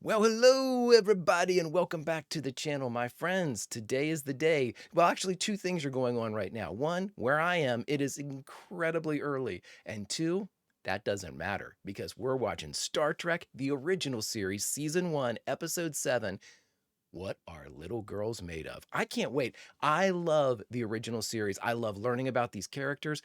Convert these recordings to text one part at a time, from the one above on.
Well, hello everybody and welcome back to the channel, my friends. Today is the day. Well, actually two things are going on right now. One, where I am, it is incredibly early. And two, that doesn't matter because we're watching Star Trek, the original series, season 1, episode 7, What Are Little Girls Made Of? I can't wait. I love the original series. I love learning about these characters.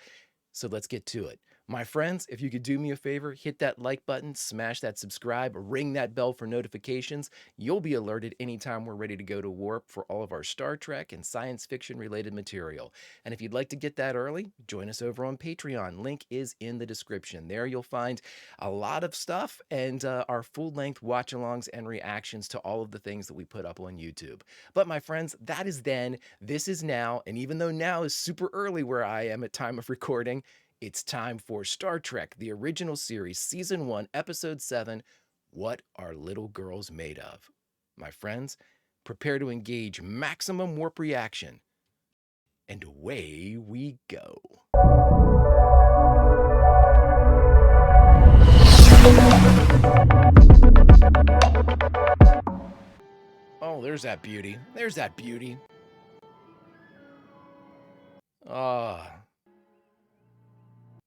So let's get to it. My friends, if you could do me a favor, hit that like button, smash that subscribe, ring that bell for notifications. You'll be alerted anytime we're ready to go to warp for all of our Star Trek and science fiction related material. And if you'd like to get that early, join us over on Patreon. Link is in the description. There you'll find a lot of stuff and our full-length watch-alongs and reactions to all of the things that we put up on YouTube. But my friends, that is then, this is now, and even though now is super early where I am at time of recording, it's time for Star Trek, the original series, Season 1, Episode 7, What Are Little Girls Made Of? My friends, prepare to engage maximum warp reaction. And away we go. Oh, there's that beauty. There's that beauty. Ah.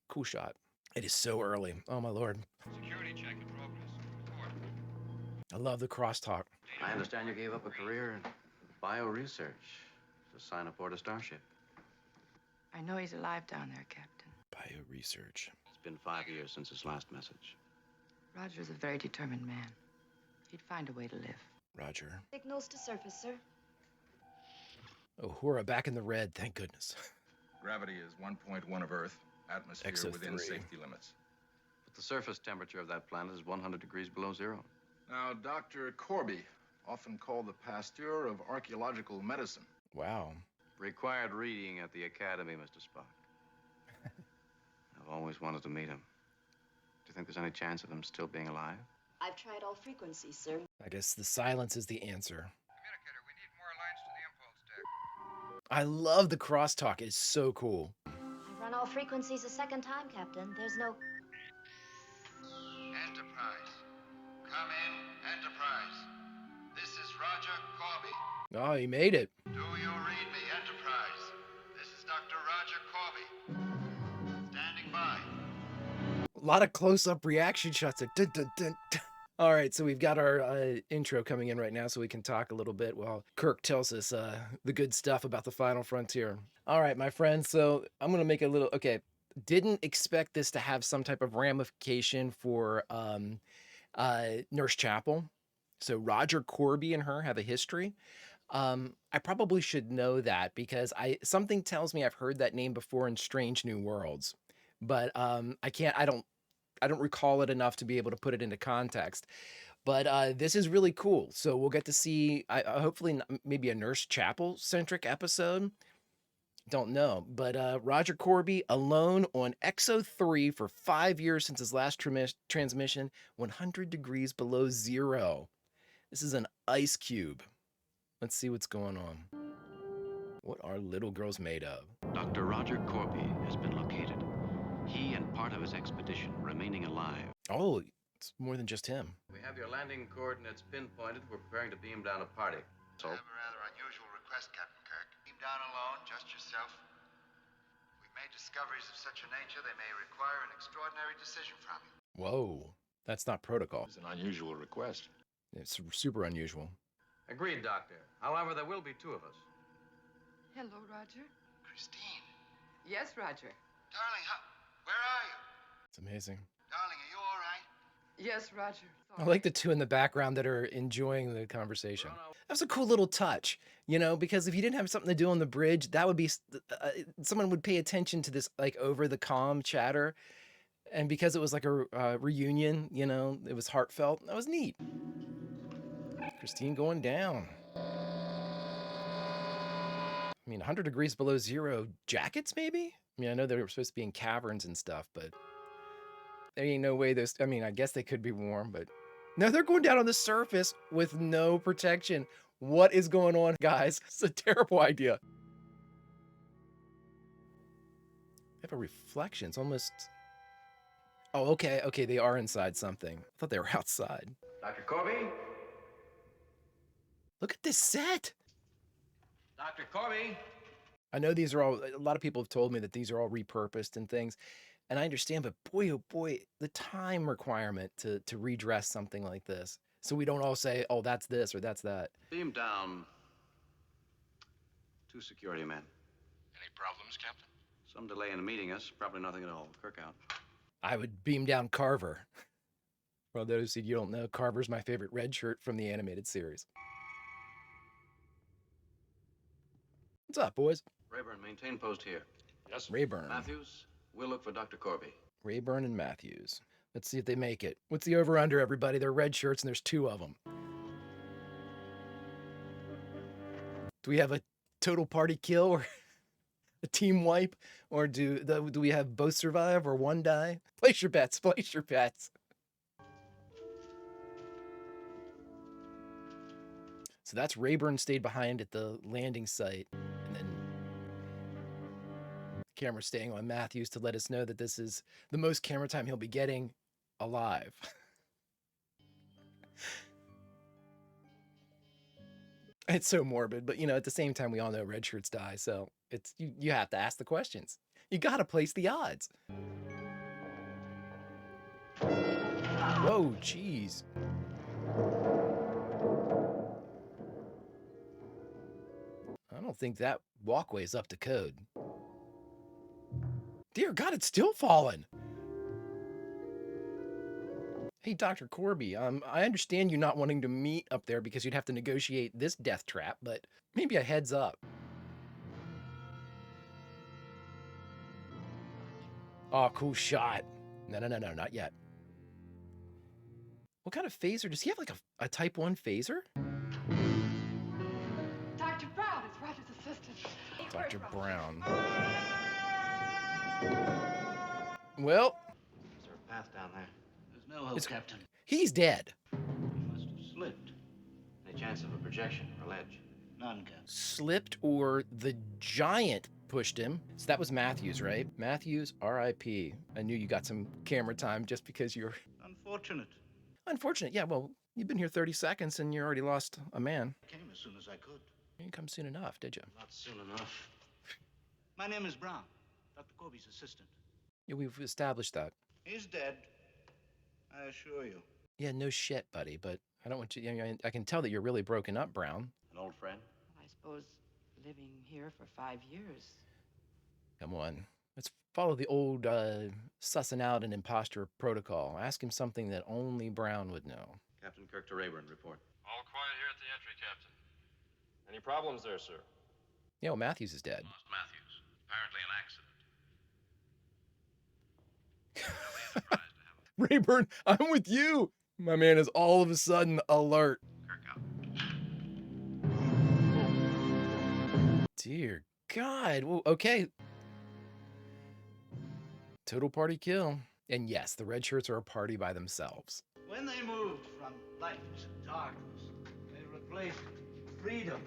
Cool shot. It is so early. Oh, my Lord. Security check in progress. Report. I love the crosstalk. I understand you gave up a career in bioresearch to sign aboard a starship. I know he's alive down there, Captain. Bioresearch. It's been 5 years since his last message. Roger's a very determined man. He'd find a way to live. Roger. Signals to surface, sir. Oh, Uhura back in the red, thank goodness. Gravity is 1.1 of Earth. Atmosphere within XO3. safety limits. But the surface temperature of that planet is 100 degrees below zero. Now, Dr. Corby, often called the Pasteur of archaeological medicine. Wow. Required reading at the Academy, Mr. Spock. I've always wanted to meet him. Do you think there's any chance of him still being alive? I've tried all frequencies, sir. I guess the silence is the answer. Communicator, we need more lines to the impulse deck. I love the crosstalk. It's so cool. I've run all frequencies a second time, Captain. There's no... Enterprise. Come in, Enterprise. This is Roger Corby. Oh, he made it. Do you read me, Enterprise? This is Dr. Roger Corby. Standing by. A lot of close-up reaction shots. Dun, dun, dun, dun. All right, so we've got our intro coming in right now so we can talk a little bit while Kirk tells us the good stuff about the final frontier. All right, my friends, so I'm going to make a little... Okay, didn't expect this to have some type of ramification for Nurse Chapel. So Roger Corby and her have a history. I probably should know that because something tells me I've heard that name before in Strange New Worlds, but I don't recall it enough to be able to put it into context. But this is really cool. So we'll get to see hopefully maybe a Nurse Chapel centric episode. Don't know, but Roger Corby alone on XO3 for 5 years since his last transmission, 100 degrees below zero. This is an ice cube. Let's see what's going on. What are little girls made of? Dr. Roger Corby has been located. He and part of his expedition remaining alive. Oh, it's more than just him. We have your landing coordinates pinpointed. We're preparing to beam down a party. So, I have a rather unusual request, Captain Kirk. Beam down alone, just yourself. We've made discoveries of such a nature they may require an extraordinary decision from you. Whoa, that's not protocol. It's an unusual request. It's super unusual. agreed, Doctor. However, there will be two of us. Hello, Roger. Christine, Yes, Roger. darling, where are you? It's amazing. Darling, are you all right? Yes, Roger. I like the two in the background that are enjoying the conversation. That was a cool little touch, you know, because if you didn't have something to do on the bridge, that would be, someone would pay attention to this like over the comm chatter. And because it was like a reunion, you know, it was heartfelt. That was neat. Christine going down. I mean, 100 degrees below zero jackets, maybe? I mean, I know they were supposed to be in caverns and stuff, but there ain't no way those, I mean, I guess they could be warm, but no, they're going down on the surface with no protection. What is going on, guys? It's a terrible idea. They have a reflection. It's almost... Oh, okay, they are inside something. I thought they were outside. Dr. Corby, Look at this set. Dr. Corby! I know these are all, a lot of people have told me that these are all repurposed and things, and I understand, but boy, oh boy, the time requirement to redress something like this. So we don't all say, oh, that's this or that's that. Beam down 2 security men. Any problems, Captain? Some delay in meeting us, probably nothing at all. Kirk out. I would beam down Carver. For those of you who don't know, Carver's my favorite red shirt from the animated series. What's up, boys? Rayburn, maintain post here. Yes, sir. Rayburn. Matthews, we'll look for Dr. Corby. Rayburn and Matthews. Let's see if they make it. What's the over-under, everybody? They're red shirts and there's 2 of them. Do we have a total party kill or a team wipe? Or do we have both survive or one die? Place your bets. Place your bets. So that's Rayburn stayed behind at the landing site. And then camera staying on Matthews to let us know that this is the most camera time he'll be getting alive. It's so morbid, but at the same time, we all know red shirts die. So it's you have to ask the questions. You got to place the odds. Whoa, jeez. I don't think that walkway's up to code. Dear God, it's still falling. Hey, Dr. Corby, I understand you not wanting to meet up there because you'd have to negotiate this death trap, but maybe a heads up. Oh, cool shot. No, not yet. What kind of phaser? Does he have like a type 1 phaser? Dr. Brown is Roger's assistant. Dr. Brown. Well, Is there a path down there? There's no hope, It's- Captain. he's dead. He must have slipped. Any chance of a projection or ledge? None, Captain. Slipped or the giant pushed him. So that was Matthews, right? Matthews, RIP. I knew you got some camera time just because you're Unfortunate. unfortunate. Yeah, well, you've been here 30 seconds and you already lost a man. Came as soon as I could. You didn't come soon enough, did you? Not soon enough. My name is Brown, Dr. Corby's assistant. Yeah, we've established that. He's dead, I assure you. Yeah, no shit, buddy, but I don't want you, I can tell that you're really broken up, Brown. An old friend? I suppose living here for 5 years. Come on. Let's follow the old sussing out an imposter protocol. Ask him something that only Brown would know. Captain Kirk to Rayburn, report. All quiet here at the entry, Captain. Any problems there, sir? Yeah, well, Matthews is dead. Lost Matthews. Apparently an accident. Rayburn, I'm with you. My man is all of a sudden alert. Kirk out. Dear God. Well, okay. Total party kill. And yes, the red shirts are a party by themselves. When they moved from light to darkness, they replaced freedom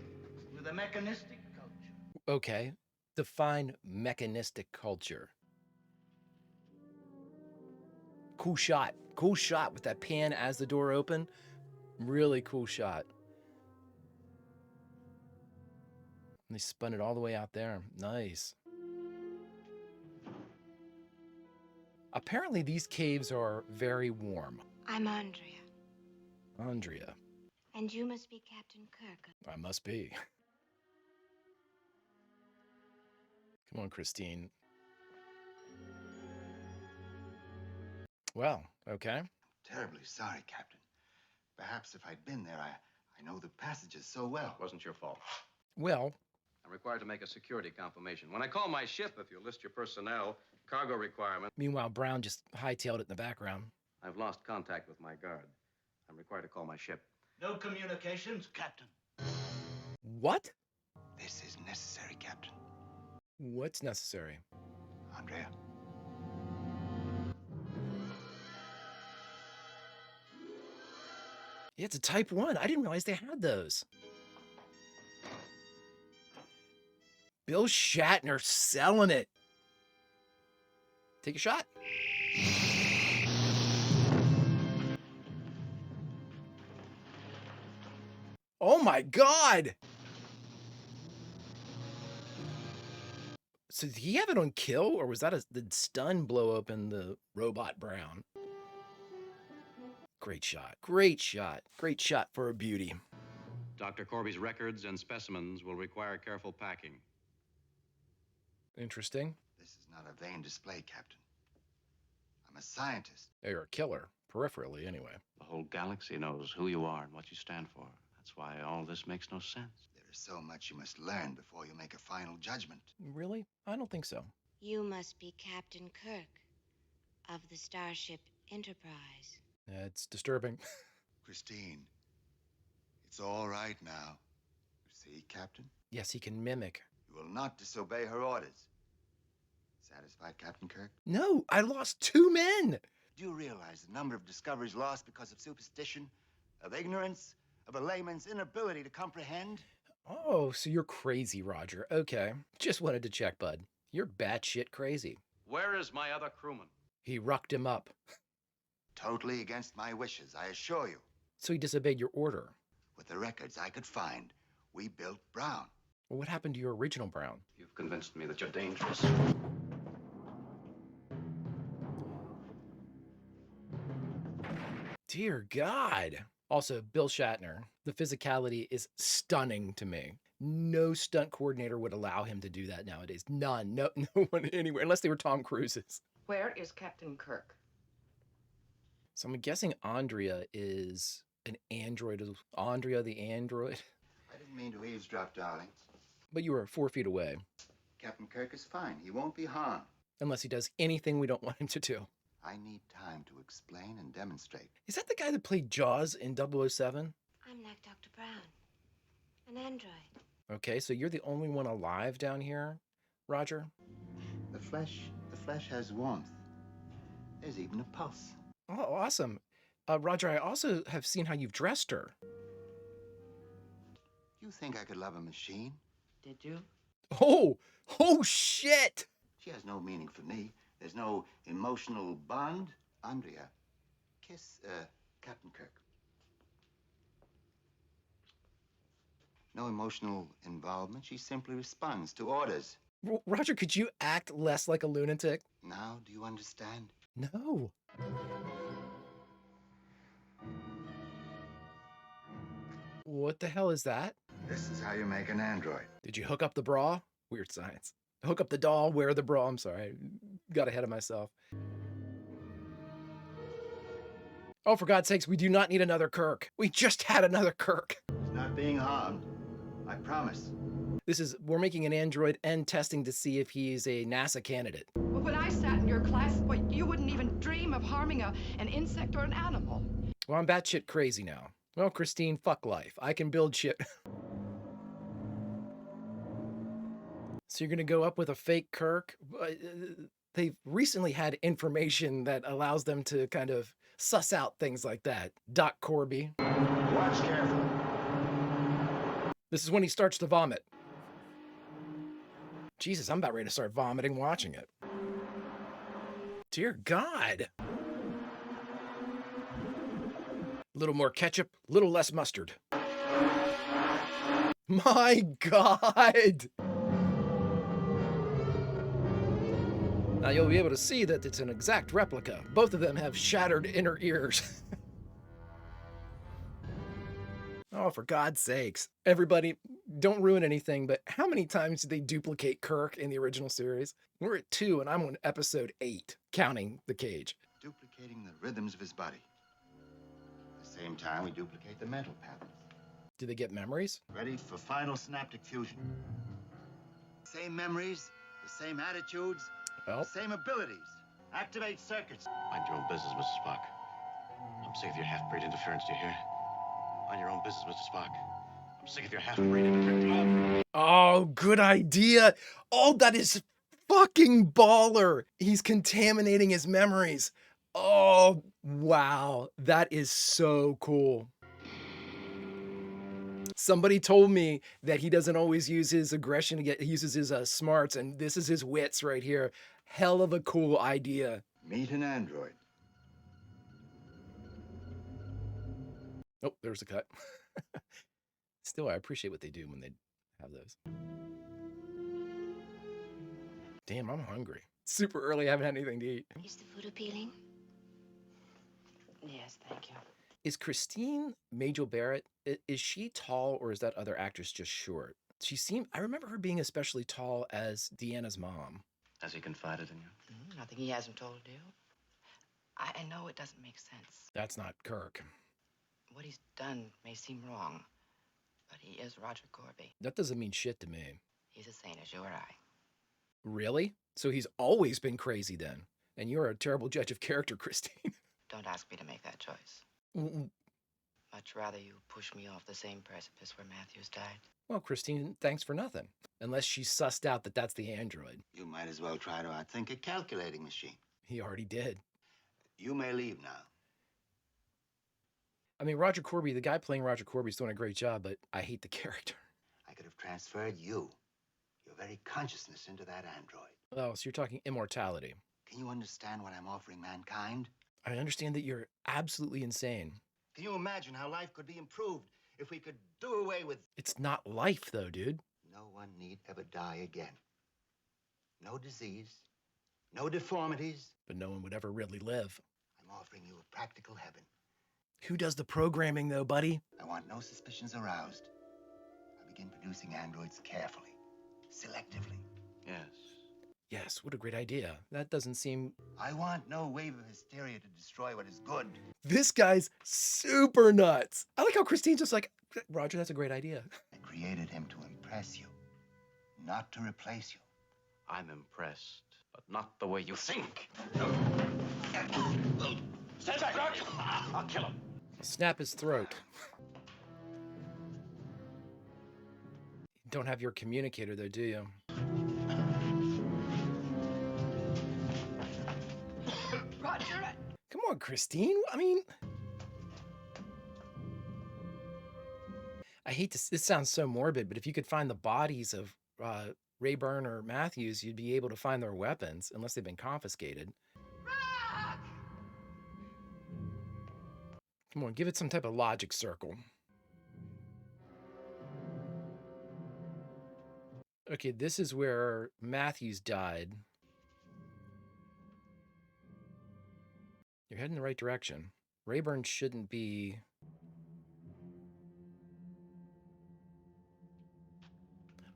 with a mechanistic culture. Okay. Define mechanistic culture. Cool shot. Cool shot with that pan as the door opened. Really cool shot. And they spun it all the way out there. Nice. Apparently these caves are very warm. I'm Andrea, Andrea, and you must be Captain Kirk. I must be. Come on, Christine. Well, okay. Terribly sorry, Captain. Perhaps if I'd been there, I know the passages so well. Wasn't your fault. Well, I'm required to make a security confirmation. When I call my ship, if you list your personnel, cargo requirement, meanwhile, Brown just hightailed it in the background. I've lost contact with my guard. I'm required to call my ship. No communications, Captain. What? This is necessary, Captain. What's necessary? Andrea. Yeah, it's a type 1. I didn't realize they had those. Bill Shatner selling it. Take a shot. Oh my God! So did he have it on kill, or was that did stun blow open the robot Brown? Great shot. Great shot. Great shot for a beauty. Dr. Corby's records and specimens will require careful packing. Interesting. This is not a vain display, Captain. I'm a scientist. You're a killer, peripherally anyway. The whole galaxy knows who you are and what you stand for. That's why all this makes no sense. There is so much you must learn before you make a final judgment. Really? I don't think so. You must be Captain Kirk of the Starship Enterprise. It's disturbing. Christine, it's all right now. You see, Captain? Yes, he can mimic. You will not disobey her orders. Satisfied, Captain Kirk? No, I lost 2 men. Do you realize the number of discoveries lost because of superstition, of ignorance, of a layman's inability to comprehend? Oh, so you're crazy, Roger. Okay. Just wanted to check, bud. You're batshit crazy. Where is my other crewman? He rucked him up. Totally against my wishes, I assure you. So he disobeyed your order. With the records I could find, we built Brown. Well, what happened to your original Brown? You've convinced me that you're dangerous. Dear God. Also, Bill Shatner. The physicality is stunning to me. No stunt coordinator would allow him to do that nowadays. None. No, no one anywhere, unless they were Tom Cruise's. Where is Captain Kirk? So I'm guessing Andrea is an android. Is Andrea the android? I didn't mean to eavesdrop, darling. But you were 4 feet away. Captain Kirk is fine. He won't be harmed. Unless he does anything we don't want him to do. I need time to explain and demonstrate. Is that the guy that played Jaws in 007? I'm like Dr. Brown, an android. Okay, so you're the only one alive down here, Roger? The flesh has warmth. There's even a pulse. Oh, awesome. Roger, I also have seen how you've dressed her. You think I could love a machine? Did you? Oh shit! She has no meaning for me. There's no emotional bond. Andrea, kiss Captain Kirk. No emotional involvement. She simply responds to orders. Roger, could you act less like a lunatic? Now, do you understand? No. What the hell is that? This is how you make an android. Did you hook up the bra? Weird science. Hook up the doll, wear the bra. I'm sorry, I got ahead of myself. Oh, for God's sakes, we do not need another Kirk. We just had another Kirk. He's not being harmed. I promise. We're making an android and testing to see if he's a NASA candidate. Well, when I sat in your class, well, you wouldn't even dream of harming an insect or an animal. Well, I'm batshit crazy now. Well, Christine, fuck life. I can build shit. So you're gonna go up with a fake Kirk? They've recently had information that allows them to kind of suss out things like that. Doc Corby. Watch carefully. This is when he starts to vomit. Jesus, I'm about ready to start vomiting watching it. Dear God. A little more ketchup, a little less mustard. My God. Now you'll be able to see that it's an exact replica. Both of them have shattered inner ears. Oh, for God's sakes. Everybody, don't ruin anything, but how many times did they duplicate Kirk in the original series? We're at 2 and I'm on episode 8, counting the cage. Duplicating the rhythms of his body. At the same time, we duplicate the mental patterns. Do they get memories? Ready for final synaptic fusion. Same memories, the same attitudes, Well, the same abilities. Activate circuits. Mind your own business, Mr. Spock. I'm sick of your half-breed interference, do you hear? Mind your own business, Mr. Spock. I'm sick of your half-breed interference. oh, good idea. Oh, that is fucking baller. He's contaminating his memories. Oh, wow. That is so cool. Somebody told me that he doesn't always use his aggression to he uses his smarts, and this is his wits right here. Hell of a cool idea. Meet an android. Oh, there's a cut. Still, I appreciate what they do when they have those. Damn, I'm hungry. Super early, I haven't had anything to eat. Is the food appealing? Yes, thank you. Is Christine Majel Barrett, is she tall or is that other actress just short? I remember her being especially tall as Deanna's mom. Has he confided in you? Nothing he hasn't told you. I know it doesn't make sense. That's not Kirk. What he's done may seem wrong, but he is Roger Corby. That doesn't mean shit to me. He's a saint as you or I. Really? So he's always been crazy then? And you're a terrible judge of character, Christine. Don't ask me to make that choice. Much rather you push me off the same precipice where Matthews died. Well, Christine, thanks for nothing. Unless she sussed out that that's the android. You might as well try to outthink a calculating machine. He already did. You may leave now. I mean, Roger Corby, the guy playing Roger Corby is doing a great job, but I hate the character. I could have transferred you, your very consciousness, into that android. Oh, so you're talking immortality. Can you understand what I'm offering mankind? I understand that you're absolutely insane. Can you imagine how life could be improved if we could do away with... It's not life, though, dude. No one need ever die again. No disease, no deformities. But no one would ever really live. I'm offering you a practical heaven. Who does the programming, though, buddy? I want no suspicions aroused. I begin producing androids carefully, selectively. Yes. Yes, what a great idea. That doesn't seem... I want no wave of hysteria to destroy what is good. This guy's super nuts. I like how Christine's just like, Roger, that's a great idea. I created him to impress you, not to replace you. I'm impressed, but not the way you think. Stand back, Rock! I'll kill him. Snap his throat. You don't have your communicator, though, do you? Roger, Come on, Christine. I mean... I hate to... This sounds so morbid, but if you could find the bodies of Rayburn or Matthews, you'd be able to find their weapons, unless they've been confiscated. Come on, give it some type of logic circle. Okay, this is where Matthews died. You're heading the right direction. Rayburn shouldn't be...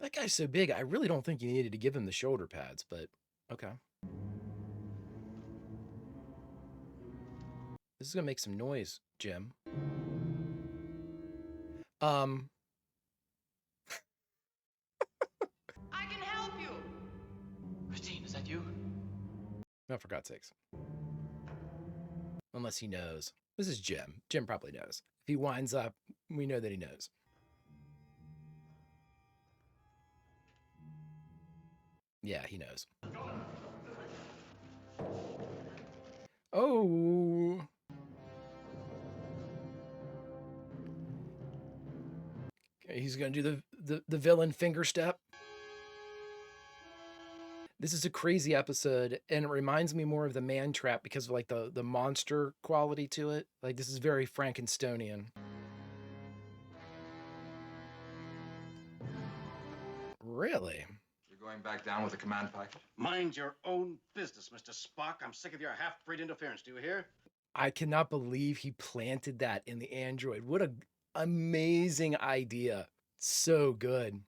That guy's so big, I really don't think you needed to give him the shoulder pads, but okay. This is gonna make some noise, Jim. I can help you. Christine, is that you? Oh, for God's sakes. Unless he knows. This is Jim. Jim probably knows. If he winds up, we know that he knows. Yeah, he knows. Oh. Okay, he's gonna do the villain finger step. This is a crazy episode, and it reminds me more of the Man Trap because of like the monster quality to it. Like this is very Frankensteinian. Really? You're going back down with the command package? Mind your own business, Mr. Spock. I'm sick of your half-breed interference. Do you hear? I cannot believe he planted that in the android. What an amazing idea. So good.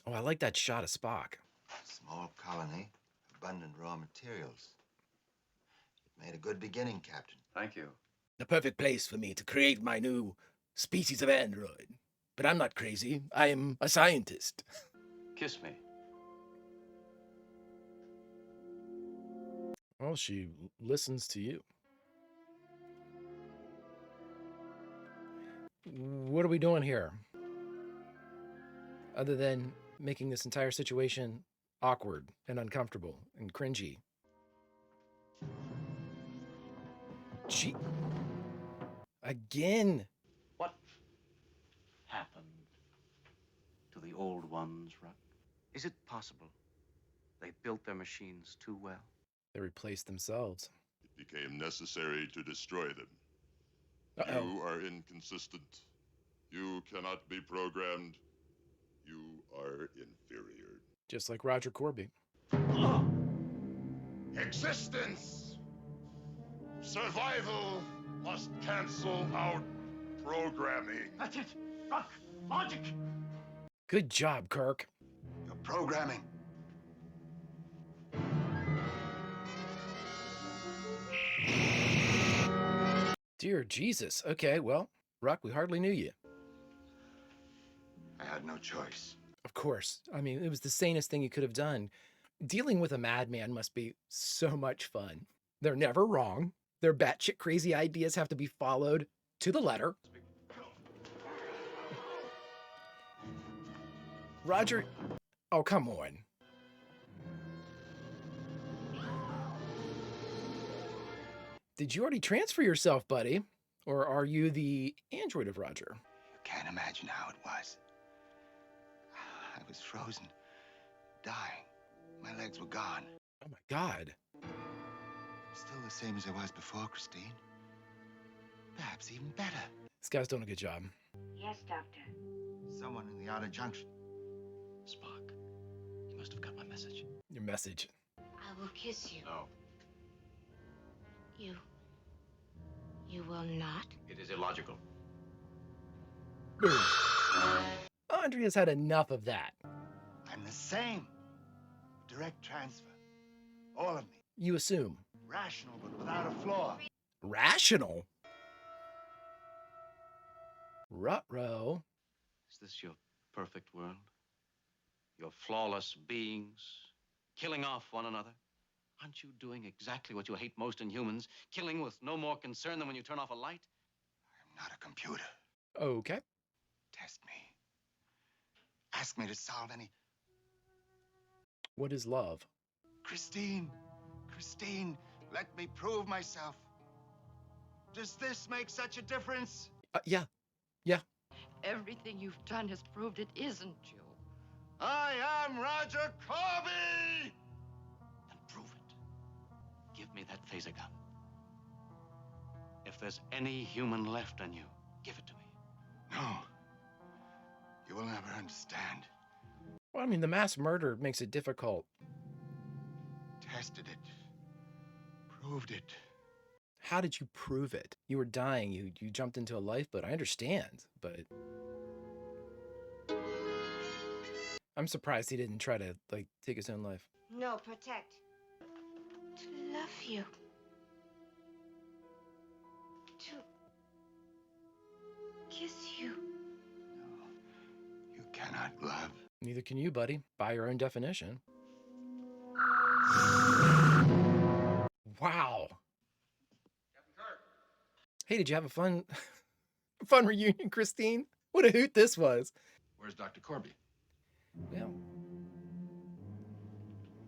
Oh, I like that shot of Spock. Small colony, abundant raw materials. You've made a good beginning, Captain. Thank you. The perfect place for me to create my new species of android. But I'm not crazy. I am a scientist. Kiss me. Well, she listens to you. What are we doing here? Other than making this entire situation awkward and uncomfortable and cringy. Gee. Again. What happened to the old ones, Ruck? Is it possible they built their machines too well? They replaced themselves. It became necessary to destroy them. Uh-oh. You are inconsistent. You cannot be programmed. You are inferior. Just like Roger Corby. Existence! Survival must cancel out programming. That's it. Rock. Logic. Good job, Kirk. You're programming. Dear Jesus. Okay, well, Ruck, we hardly knew you. I had no choice. Of course. I mean, it was the sanest thing you could have done. Dealing with a madman must be so much fun. They're never wrong. Their batshit crazy ideas have to be followed to the letter. Roger, oh, come on. Did you already transfer yourself, buddy? Or are you the android of Roger? You can't imagine how it was. I was frozen, dying. My legs were gone. Oh my God. Still the same as I was before, Christine. Perhaps even better. This guy's doing a good job. Yes, Doctor. Someone in the outer junction. Spock, you must have got my message. Your message. I will kiss you. No, You will not? it is illogical. Boom. Andrea's had enough of that. I'm the same. Direct transfer. All of me. You assume. Rational, but without a flaw. Rational? Ruh-roh. Is this your perfect world? Your flawless beings, killing off one another? Aren't you doing exactly what you hate most in humans? Killing with no more concern than when you turn off a light? I'm not a computer. Okay. Test me. Ask me to solve any... What is love? Christine, let me prove myself. Does this make such a difference? Yeah. Everything you've done has proved it isn't you. I am Roger Corby! Then prove it. Give me that phaser gun. If there's any human left in you, give it to me. No. You will never understand. Well, I mean, the mass murder makes it difficult. Tested it. Proved it. How did you prove it? You were dying. You jumped into a lifeboat. I understand, but I'm surprised he didn't try to, like, take his own life. No, protect. To love you. To kiss you. No. You cannot love. Neither can you, buddy. By your own definition. Wow. Captain Kirk. Hey, did you have a fun reunion, Christine? What a hoot this was. Where's Dr. Corby? Well,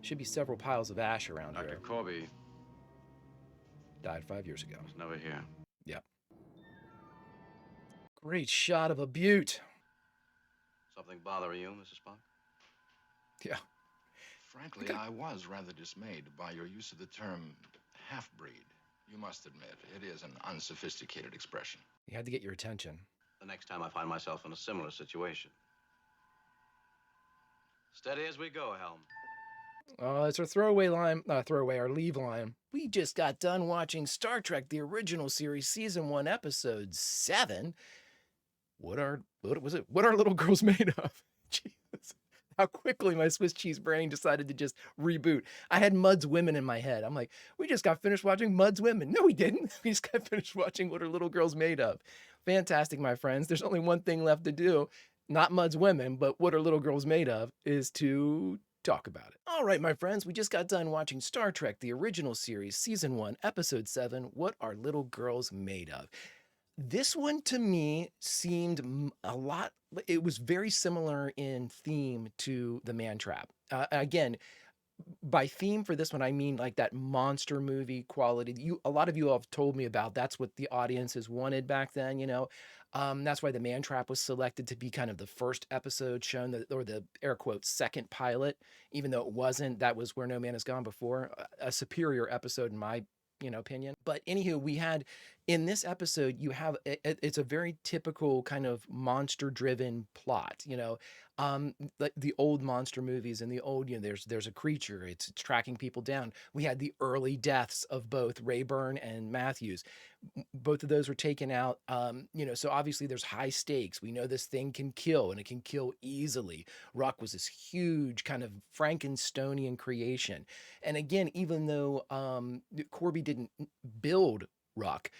should be several piles of ash around Dr. here. Corby Died 5 years ago. was never here. Yep. Great shot of a butte. Something bother you, Mrs. Spock? Yeah. Frankly, I was rather dismayed by your use of the term half-breed. You must admit, it is an unsophisticated expression. You had to get your attention. The next time I find myself in a similar situation. Steady as we go, Helm. It's our our leave line. We just got done watching Star Trek, the original series, season 1, episode 7. What are little girls made of? Jesus. How quickly my Swiss cheese brain decided to just reboot. I had Mud's Women in my head. I'm like, we just got finished watching Mud's Women. No, we didn't. We just got finished watching What Are Little Girls Made Of? Fantastic, my friends. There's only one thing left to do. Not Mud's Women, but What Are Little Girls Made Of is to talk about it. All right, my friends, we just got done watching Star Trek, the original series, season 1, episode 7, What Are Little Girls Made Of? This one to me seemed a lot, it was very similar in theme to The Man Trap. Again, by theme for this one, I mean like that monster movie quality. A lot of you have told me about that's what the audiences wanted back then, you know. That's why The Man Trap was selected to be kind of the first episode shown, or the air quotes second pilot, even though it wasn't. That was Where No Man Has Gone Before, a superior episode in my opinion. But anywho, we had in this episode, you have it's a very typical kind of monster driven plot, like the old monster movies and the old, there's a creature, it's tracking people down. We had the early deaths of both Rayburn and Matthews. Both of those were taken out. So obviously there's high stakes. We know this thing can kill and it can kill easily. Ruck was this huge kind of Frankensteinian creation. And again, even though Corby didn't build Ruck,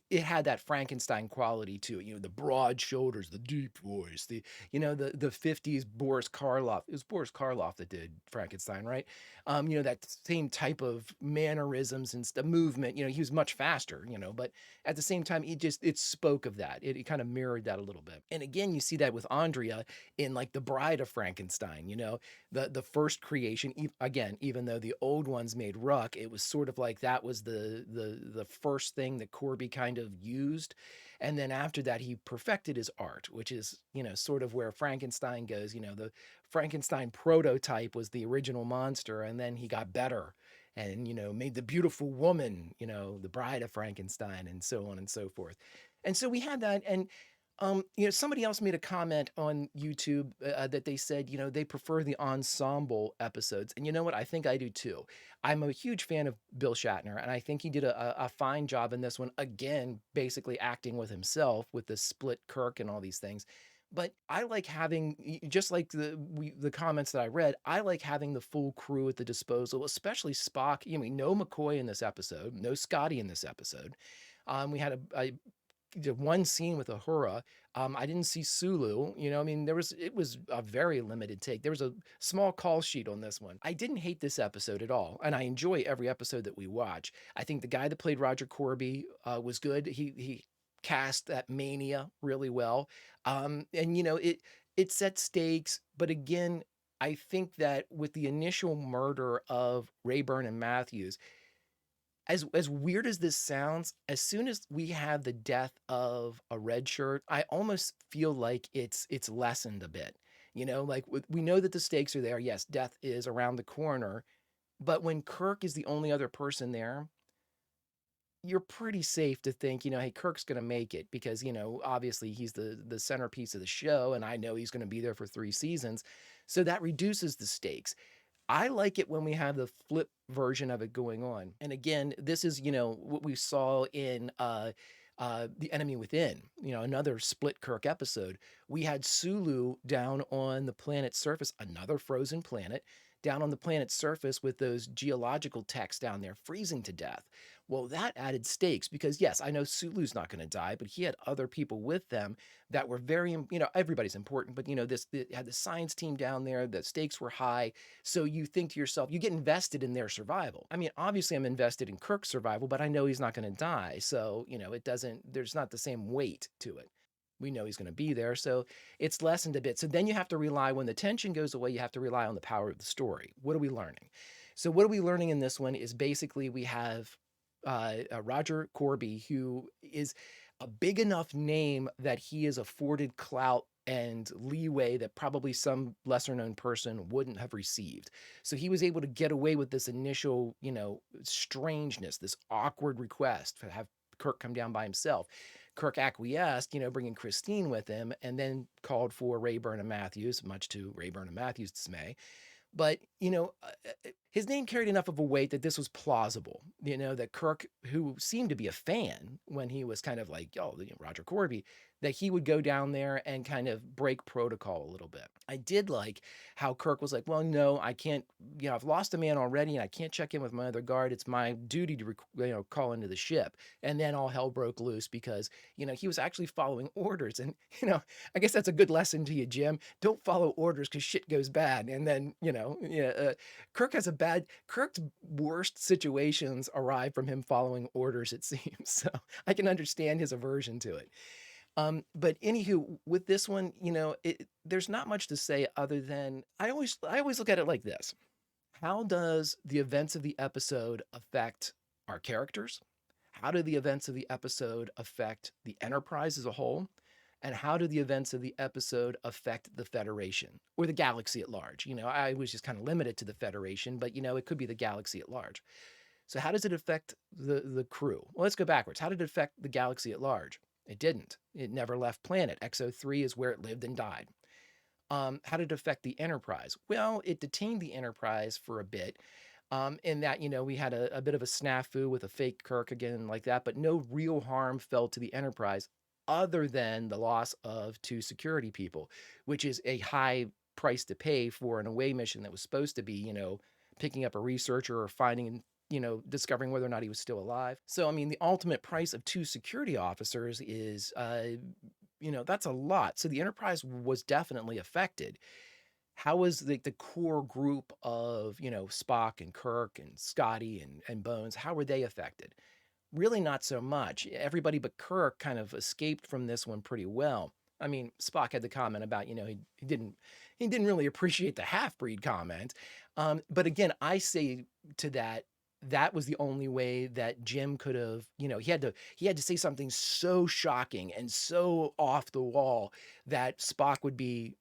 it had that Frankenstein quality to it. The broad shoulders, the deep voice, the 50s Boris Karloff. It was Boris Karloff that did Frankenstein, right? That same type of mannerisms and movement. He was much faster, but at the same time, it spoke of that. It kind of mirrored that a little bit. And again, you see that with Andrea in like The Bride of Frankenstein, the first creation, again, even though the old ones made Ruck, it was sort of like that was the first thing that Corby kind of used. And then after that, he perfected his art, which is, sort of where Frankenstein goes. The Frankenstein prototype was the original monster, and then he got better and, made the beautiful woman, the bride of Frankenstein, and so on and so forth. And so we had that. And somebody else made a comment on YouTube that they said, they prefer the ensemble episodes. And you know what? I think I do too. I'm a huge fan of Bill Shatner, and I think he did a fine job in this one. Again, basically acting with himself with the split Kirk and all these things. But I like having, just like the comments that I read, I like having the full crew at the disposal, especially Spock. No McCoy in this episode, no Scotty in this episode. We had the one scene with Uhura. I didn't see Sulu. It was a very limited take. There was a small call sheet on this one. I didn't hate this episode at all, and I enjoy every episode that we watch. I think the guy that played Roger Corby was good. He cast that mania really well, and it set stakes. But again, I think that with the initial murder of Rayburn and Matthews, as weird as this sounds, as soon as we have the death of a red shirt, I almost feel like it's lessened a bit. Like we know that the stakes are there. Yes, death is around the corner, but when Kirk is the only other person there, you're pretty safe to think, hey, Kirk's going to make it because, obviously he's the centerpiece of the show, and I know he's going to be there for 3 seasons. So that reduces the stakes. I like it when we have the flip version of it going on. And again, this is, what we saw in The Enemy Within, another split Kirk episode. We had Sulu down on the planet's surface, another frozen planet, down on the planet's surface with those geological techs down there freezing to death. Well, that added stakes because, yes, I know Sulu's not going to die, but he had other people with them that were very, everybody's important, but, had the science team down there, the stakes were high. So you think to yourself, you get invested in their survival. I mean, obviously I'm invested in Kirk's survival, but I know he's not going to die. So, there's not the same weight to it. We know he's going to be there. So it's lessened a bit. So then you have to rely, when the tension goes away, you have to rely on the power of the story. What are we learning? So what are we learning in this one is basically we have Roger Corby, who is a big enough name that he is afforded clout and leeway that probably some lesser known person wouldn't have received. So he was able to get away with this initial, strangeness, this awkward request to have Kirk come down by himself. Kirk acquiesced, bringing Christine with him, and then called for Rayburn and Matthews, much to Rayburn and Matthews' dismay. But, his name carried enough of a weight that this was plausible, that Kirk, who seemed to be a fan when he was kind of like, Roger Corby, that he would go down there and kind of break protocol a little bit. I did like how Kirk was like, well, no, I can't, I've lost a man already and I can't check in with my other guard. It's my duty to, call into the ship. And then all hell broke loose because, he was actually following orders. And, I guess that's a good lesson to you, Jim. Don't follow orders because shit goes bad. And then, Kirk's worst situations arrive from him following orders, it seems. So I can understand his aversion to it. But anywho, with this one, there's not much to say other than I always look at it like this. How does the events of the episode affect our characters? How do the events of the episode affect the Enterprise as a whole? And how do the events of the episode affect the Federation or the galaxy at large? I was just kind of limited to the Federation, but it could be the galaxy at large. So how does it affect the crew? Well, let's go backwards. How did it affect the galaxy at large? It didn't. It never left planet. XO3 is where it lived and died. How did it affect the Enterprise? Well, it detained the Enterprise for a bit. In that, we had a bit of a snafu with a fake Kirk again, like that, but no real harm fell to the Enterprise other than the loss of 2 security people, which is a high price to pay for an away mission that was supposed to be, picking up a researcher or finding, discovering whether or not he was still alive. So, I mean, the ultimate price of 2 security officers is, that's a lot. So the Enterprise was definitely affected. How was the core group of, Spock and Kirk and Scotty and Bones, how were they affected? Really not so much. Everybody but Kirk kind of escaped from this one pretty well. I mean, Spock had the comment about, he didn't really appreciate the half-breed comment. But again, I say to that, that was the only way that Jim could have, he had to say something so shocking and so off the wall that Spock would be,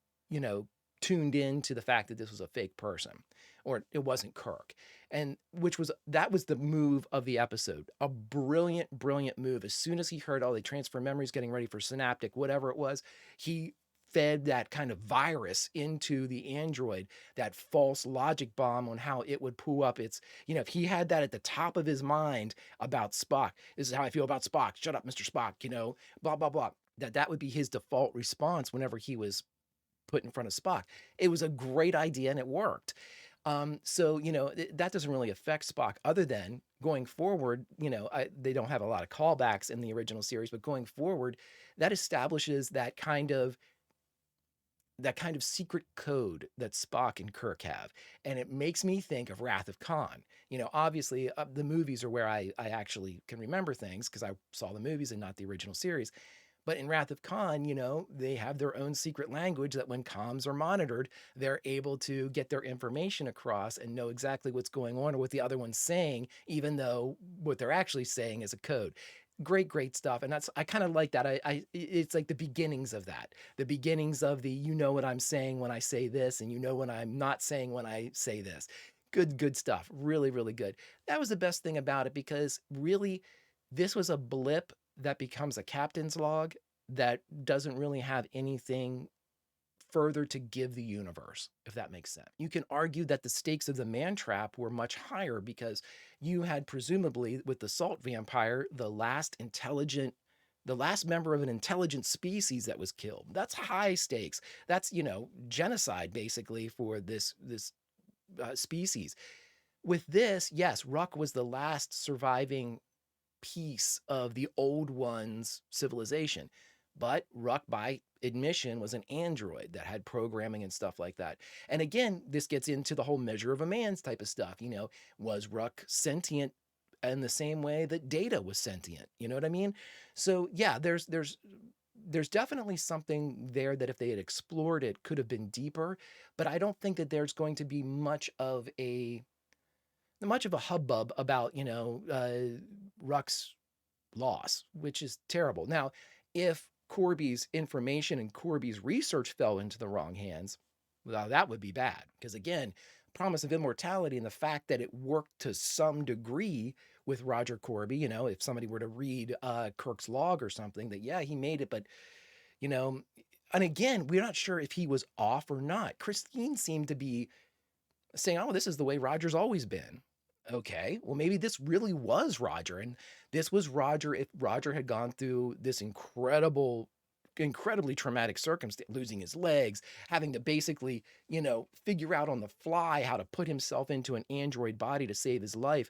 tuned in to the fact that this was a fake person or it wasn't Kirk. And that was the move of the episode. A brilliant, brilliant move. As soon as he heard, oh, they transfer memories, getting ready for synaptic, whatever it was, he fed that kind of virus into the android, that false logic bomb on how it would pull up its, if he had that at the top of his mind about Spock, this is how I feel about Spock, shut up, Mr. Spock, blah, blah, blah, that would be his default response whenever he was put in front of Spock. It was a great idea and it worked. So, that doesn't really affect Spock other than going forward, they don't have a lot of callbacks in the original series, but going forward, that establishes that kind of secret code that Spock and Kirk have. And it makes me think of Wrath of Khan. Obviously, the movies are where I actually can remember things because I saw the movies and not the original series. But in Wrath of Khan, they have their own secret language that when comms are monitored, they're able to get their information across and know exactly what's going on or what the other one's saying, even though what they're actually saying is a code. Great, great stuff. And I kind of like that. It's like the beginnings of that, the beginnings of the, what I'm saying when I say this, and what I'm not saying when I say this. Good, good stuff. Really, really good. That was the best thing about it because really, this was a blip that becomes a captain's log that doesn't really have anything further to give the universe, if that makes sense. You can argue that the stakes of the man trap were much higher because you had presumably with the salt vampire, the last member of an intelligent species that was killed. That's high stakes. That's, genocide basically for this species. With this, yes, Ruck was the last surviving piece of the old one's civilization. But Ruck, by admission, was an android that had programming and stuff like that. And again, this gets into the whole measure of a man's type of stuff. Was Ruck sentient in the same way that Data was sentient? You know what I mean? So yeah, there's definitely something there that if they had explored it could have been deeper. But I don't think that there's going to be much of a hubbub about, Ruck's loss, which is terrible. Now, if Corby's information and Corby's research fell into the wrong hands, well, that would be bad. Because again, promise of immortality and the fact that it worked to some degree with Roger Corby, if somebody were to read Kirk's log or something, that, yeah, he made it, but, and again, we're not sure if he was off or not. Christine seemed to be saying, oh, this is the way Roger's always been. Okay, well, maybe this really was Roger, and this was Roger if Roger had gone through this incredibly traumatic circumstance, losing his legs, having to basically, figure out on the fly how to put himself into an android body to save his life.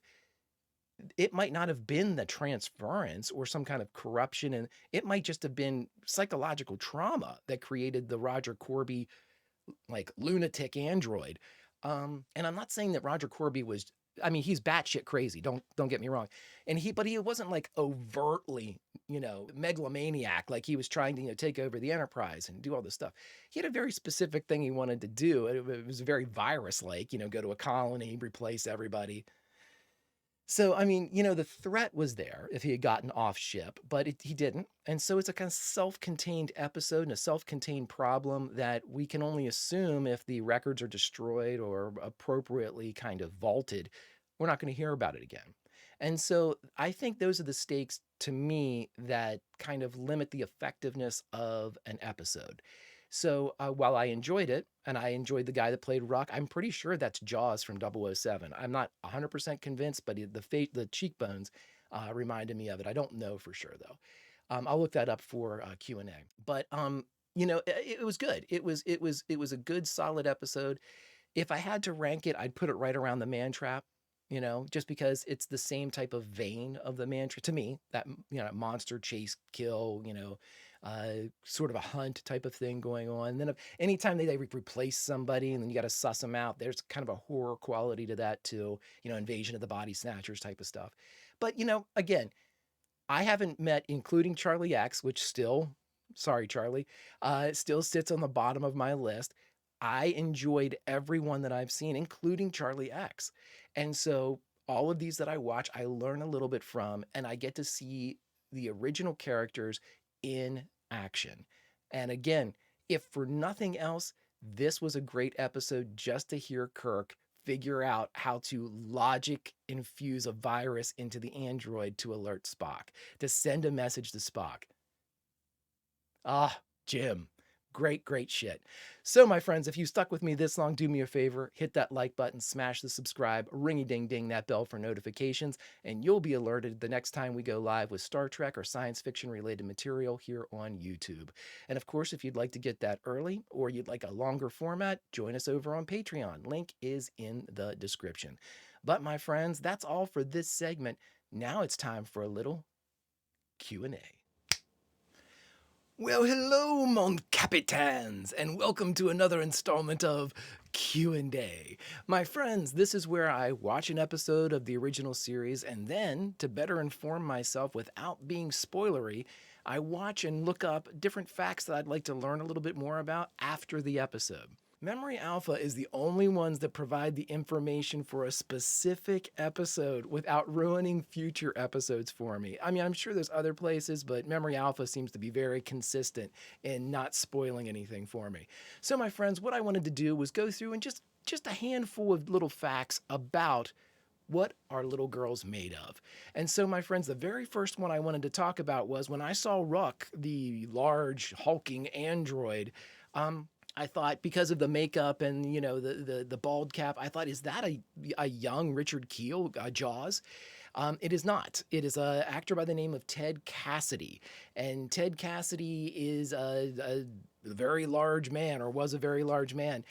It might not have been the transference or some kind of corruption, and it might just have been psychological trauma that created the Roger Corby, like, lunatic android. And I'm not saying that Roger Corby was, I mean, he's batshit crazy. Don't get me wrong. But he wasn't like overtly, megalomaniac, like he was trying to, take over the Enterprise and do all this stuff. He had a very specific thing he wanted to do. It was very virus-like, go to a colony, replace everybody. So, I mean, the threat was there if he had gotten off ship, but he didn't. And so it's a kind of self-contained episode and a self-contained problem that we can only assume if the records are destroyed or appropriately kind of vaulted, we're not going to hear about it again. And so I think those are the stakes to me that kind of limit the effectiveness of an episode. So while I enjoyed it, and I enjoyed the guy that played Rock, I'm pretty sure that's Jaws from 007. I'm not 100% convinced, but the cheekbones reminded me of it. I don't know for sure though. I'll look that up for Q&A. But it was good. It was a good, solid episode. If I had to rank it, I'd put it right around the Man Trap. Just because it's the same type of vein of the Man Trap to me. That monster chase kill. Sort of a hunt type of thing going on. And then anytime they replace somebody and then you got to suss them out, there's kind of a horror quality to that too. Invasion of the Body Snatchers type of stuff. But again, I haven't met, including Charlie X, which still, sorry, Charlie, still sits on the bottom of my list. I enjoyed every one that I've seen, including Charlie X. And so all of these that I watch, I learn a little bit from, and I get to see the original characters in action. And again, if for nothing else, this was a great episode just to hear Kirk figure out how to logic infuse a virus into the android to alert Spock, to send a message to Spock. Ah, Jim. Great, great shit. So, my friends, if you stuck with me this long, do me a favor, hit that like button, smash the subscribe, ringy ding ding that bell for notifications, and you'll be alerted the next time we go live with Star Trek or science fiction related material here on YouTube. And of course, if you'd like to get that early or you'd like a longer format, join us over on Patreon. Link is in the description. But my friends, that's all for this segment. Now it's time for a little Q&A. Well, hello, mon capitans, and welcome to another installment of Q&A. My friends, this is where I watch an episode of the original series, and then, to better inform myself without being spoilery, I watch and look up different facts that I'd like to learn a little bit more about after the episode. Memory Alpha is the only ones that provide the information for a specific episode without ruining future episodes for me. I mean, I'm sure there's other places, but Memory Alpha seems to be very consistent in not spoiling anything for me. So my friends, what I wanted to do was go through and just a handful of little facts about what are little girls made of. And so, my friends, the very first one I wanted to talk about was when I saw Ruck, the large hulking android, I thought, because of the makeup and the bald cap, I thought, is that a young Richard Keel, Jaws? It is not. It is an actor by the name of Ted Cassidy, and Ted Cassidy is a very large man, or was a very large man.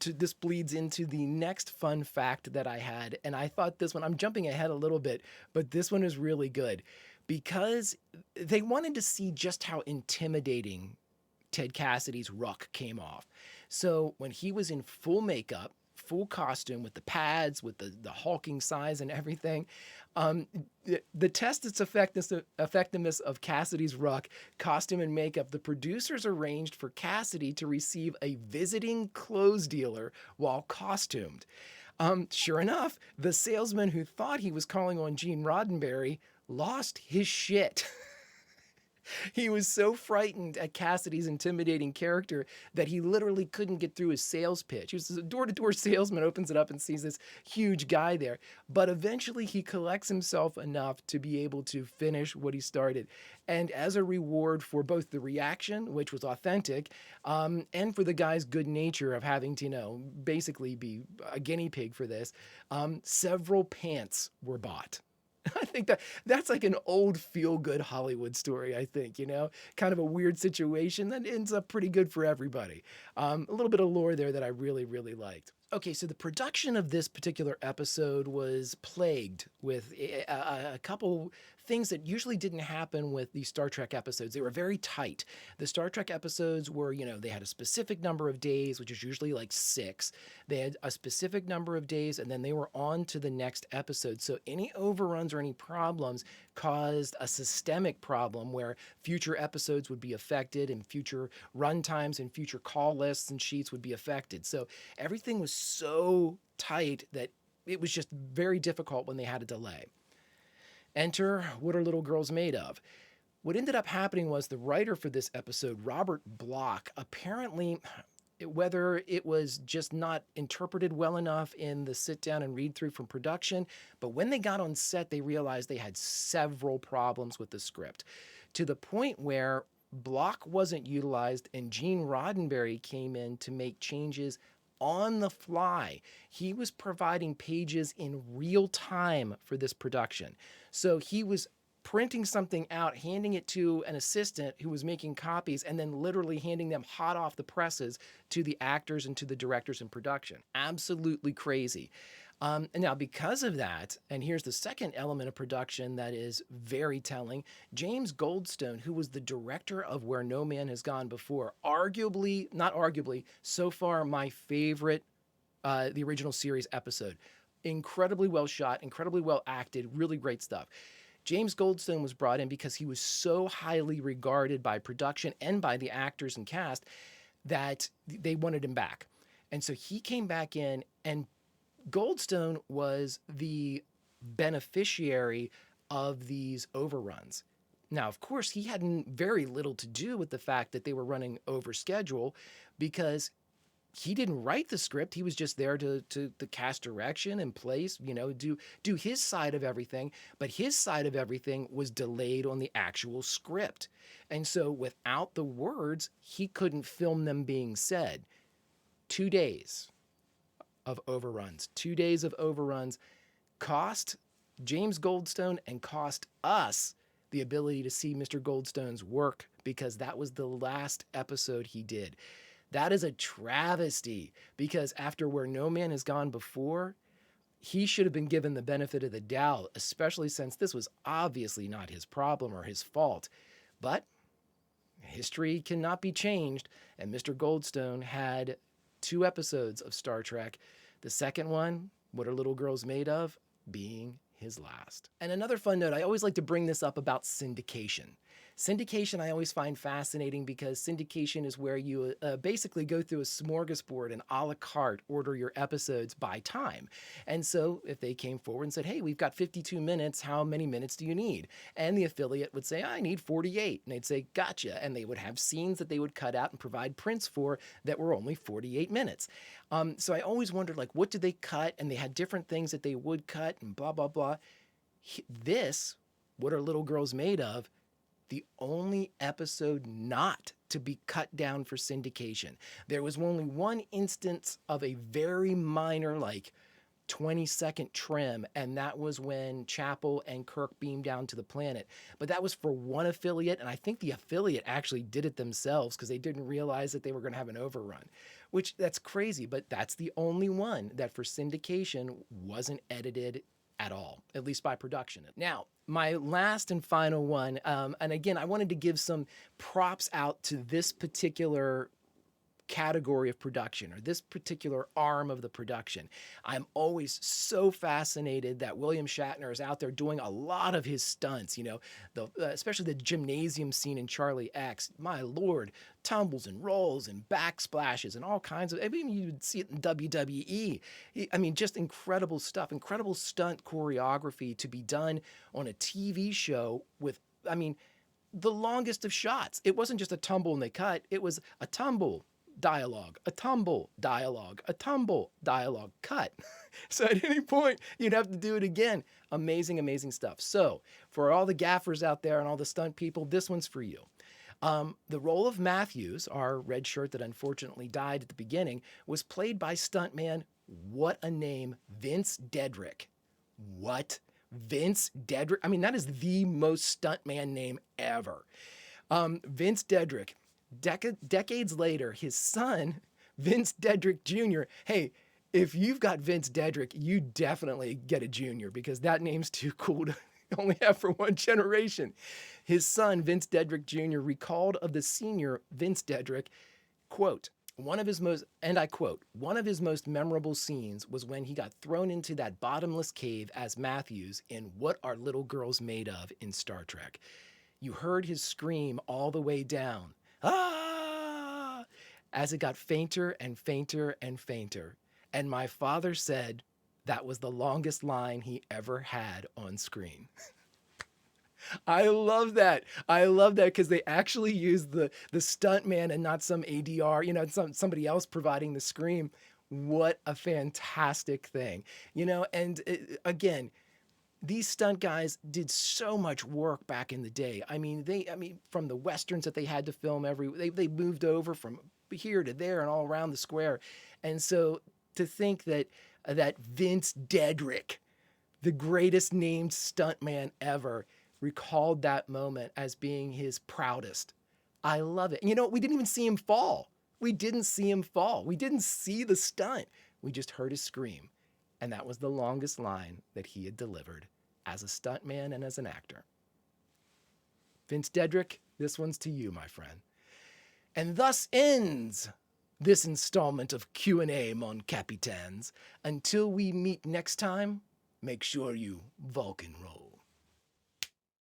This bleeds into the next fun fact that I had, and I thought this one, I'm jumping ahead a little bit, but this one is really good because they wanted to see just how intimidating Ted Cassidy's Ruck came off. So when he was in full makeup, full costume with the pads, with the hulking size and everything, the test its effectiveness of Cassidy's Ruck, costume and makeup, the producers arranged for Cassidy to receive a visiting clothes dealer while costumed. Sure enough, the salesman who thought he was calling on Gene Roddenberry lost his shit. He was so frightened at Cassidy's intimidating character that he literally couldn't get through his sales pitch. He was a door-to-door salesman, opens it up and sees this huge guy there. But eventually he collects himself enough to be able to finish what he started. And as a reward for both the reaction, which was authentic, and for the guy's good nature of having to, basically be a guinea pig for this, several pants were bought. I think that's like an old feel-good Hollywood story, I think, kind of a weird situation that ends up pretty good for everybody. A little bit of lore there that I really, really liked. Okay, so the production of this particular episode was plagued with a couple things that usually didn't happen with the Star Trek episodes. They were very tight. The Star Trek episodes were, they had a specific number of days, which is usually like 6. They had a specific number of days, and then they were on to the next episode. So any overruns or any problems caused a systemic problem where future episodes would be affected and future run times and future call lists and sheets would be affected. So everything was so tight that it was just very difficult when they had a delay. Enter What Are Little Girls Made Of? What ended up happening was the writer for this episode, Robert Bloch, apparently whether it was just not interpreted well enough in the sit down and read through from production, but when they got on set, they realized they had several problems with the script to the point where block wasn't utilized and Gene Roddenberry came in to make changes on the fly. He was providing pages in real time for this production. So he was printing something out, handing it to an assistant who was making copies, and then literally handing them hot off the presses to the actors and to the directors in production. Absolutely crazy. And now, because of that, and here's the second element of production that is very telling, James Goldstone, who was the director of Where No Man Has Gone Before, arguably, not arguably, so far my favorite, the original series episode. Incredibly well shot, incredibly well acted, really great stuff. James Goldstone was brought in because he was so highly regarded by production and by the actors and cast that they wanted him back. And so he came back in, and Goldstone was the beneficiary of these overruns. Now, of course, he had very little to do with the fact that they were running over schedule because he didn't write the script. He was just there to cast direction and place, do his side of everything. But his side of everything was delayed on the actual script. And so without the words, he couldn't film them being said. 2 days of overruns. 2 days of overruns cost James Goldstone and cost us the ability to see Mr. Goldstone's work because that was the last episode he did. That is a travesty because after Where No Man Has Gone Before, he should have been given the benefit of the doubt, especially since this was obviously not his problem or his fault. But history cannot be changed, and Mr. Goldstone had 2 episodes of Star Trek. The second one, What Are Little Girls Made Of?, being his last. And another fun note, I always like to bring this up about syndication. Syndication I always find fascinating because syndication is where you basically go through a smorgasbord and a la carte order your episodes by time. And so if they came forward and said, hey, we've got 52 minutes, how many minutes do you need? And the affiliate would say, I need 48. And they'd say, gotcha. And they would have scenes that they would cut out and provide prints for that were only 48 minutes. So I always wondered, like, what did they cut? And they had different things that they would cut and blah, blah, blah. This, What Are Little Girls Made Of?, the only episode not to be cut down for syndication. There was only one instance of a very minor, 20-second trim, and that was when Chapel and Kirk beamed down to the planet. But that was for one affiliate, and I think the affiliate actually did it themselves because they didn't realize that they were going to have an overrun, which that's crazy, but that's the only one that for syndication wasn't edited at all, at least by production. Now, my last and final one, and again, I wanted to give some props out to this particular category of production or this particular arm of the production. I'm always so fascinated that William Shatner is out there doing a lot of his stunts, especially the gymnasium scene in Charlie X. My Lord, tumbles and rolls and backsplashes and all kinds of, you would see it in WWE. Just incredible stuff, incredible stunt choreography to be done on a TV show with, the longest of shots. It wasn't just a tumble and they cut, it was a tumble, dialogue, a tumble, dialogue, a tumble, dialogue, cut. So at any point, you'd have to do it again. Amazing, amazing stuff. So for all the gaffers out there and all the stunt people, this one's for you. The role of Matthews, our red shirt that unfortunately died at the beginning, was played by stuntman, what a name, Vince Dedrick. What? Vince Dedrick? That is the most stuntman name ever. Vince Dedrick. Decades later, his son, Vince Dedrick Jr., hey, if you've got Vince Dedrick, you definitely get a junior because that name's too cool to only have for one generation. His son, Vince Dedrick Jr., recalled of the senior Vince Dedrick, quote, one of his most memorable scenes was when he got thrown into that bottomless cave as Matthews in What Are Little Girls Made Of in Star Trek. You heard his scream all the way down. Ah! As it got fainter and fainter and fainter. And my father said that was the longest line he ever had on screen. I love that. I love that because they actually used the stunt man and not some ADR, somebody else providing the scream. What a fantastic thing. And again, these stunt guys did so much work back in the day. I mean, from the westerns that they had to film they moved over from here to there and all around the square. And so to think that Vince Dedrick, the greatest named stuntman ever, recalled that moment as being his proudest. I love it. We didn't even see him fall. We didn't see him fall. We didn't see the stunt. We just heard his scream. And that was the longest line that he had delivered as a stuntman and as an actor. Vince Dedrick, this one's to you, my friend. And thus ends this installment of Q&A, mon capitaines. Until we meet next time, make sure you Vulcan roll.